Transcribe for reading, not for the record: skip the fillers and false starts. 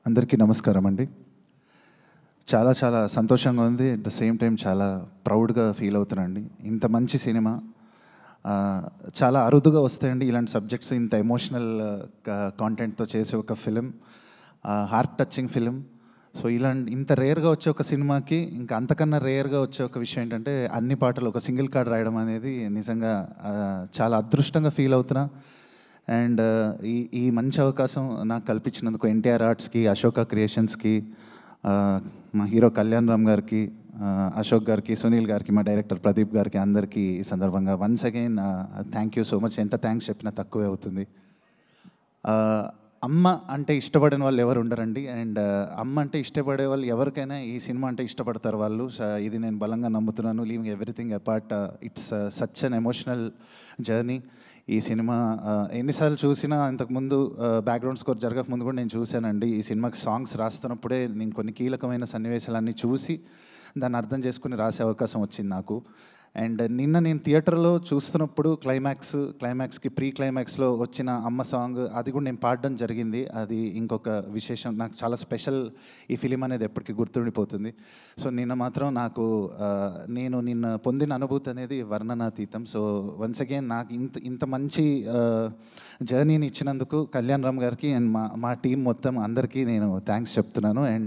అందరికీ నమస్కారం అండి. చాలా చాలా సంతోషంగా ఉంది. అట్ ద సేమ్ టైం చాలా ప్రౌడ్‌గా ఫీల్ అవుతున్నానండి. ఇంత మంచి సినిమా చాలా అరుదుగా వస్తాయండి ఇలాంటి సబ్జెక్ట్స్ ఇంత ఎమోషనల్ కాంటెంట్‌తో చేసే ఒక film. Heart touching film. So, ఇంత రేర్‌గా వచ్చే ఒక సినిమాకి ఇంకా అంతకన్నా రేర్‌గా వచ్చే ఒక విషయం ఏంటంటే అన్ని పాటలు ఒక సింగిల్ కార్డ్ రాయడం అనేది నిజంగా చాలా అదృష్టంగా ఫీల్ అవుతున్నా. అండ్ ఈ ఈ మంచి అవకాశం నాకు కల్పించినందుకు ఎన్టీఆర్ ఆర్ట్స్‌కి, అశోక క్రియేషన్స్‌కి, మా హీరో కళ్యాణ్ రామ్ గారికి, అశోక్ గారికి, సునీల్ గారికి, మా డైరెక్టర్ ప్రదీప్ గారికి అందరికీ ఈ సందర్భంగా once again thank you so much. ఎంత థ్యాంక్స్ చెప్పినా తక్కువే అవుతుంది. అమ్మ అంటే ఇష్టపడని వాళ్ళు ఎవరు ఉండరండి. అండ్ అమ్మ అంటే ఇష్టపడే వాళ్ళు ఎవరికైనా ఈ సినిమా అంటే ఇష్టపడతారు వాళ్ళు. ఇది నేను బలంగా నమ్ముతున్నాను. Leaving everything apart, it's such an emotional జర్నీ. ఈ సినిమా ఎన్నిసార్లు చూసినా ఇంతకుముందు బ్యాక్గ్రౌండ్ స్కోర్ జరగకముందు కూడా నేను చూశానండి. ఈ సినిమాకి సాంగ్స్ రాస్తున్నప్పుడే నేను కొన్ని కీలకమైన సన్నివేశాలన్నీ చూసి దాన్ని అర్థం చేసుకుని రాసే అవకాశం వచ్చింది నాకు. అండ్ నిన్న నేను థియేటర్లో చూస్తున్నప్పుడు క్లైమాక్స్కి ప్రీ క్లైమాక్స్లో వచ్చిన అమ్మ సాంగ్ అది కూడా నేను పాడడం జరిగింది. అది ఇంకొక విశేషం, నాకు చాలా స్పెషల్. ఈ ఫిలిం అనేది ఎప్పటికీ గుర్తుండిపోతుంది. సో నిన్న మాత్రం నాకు నేను నిన్న పొందిన అనుభూతి అనేది వర్ణనాతీతం. సో వన్స్ అగైన్ నాకు ఇంత ఇంత మంచి జర్నీని ఇచ్చినందుకు కళ్యాణ్ రామ్ గారికి అండ్ మా టీం మొత్తం అందరికీ నేను థ్యాంక్స్ చెప్తున్నాను. అండ్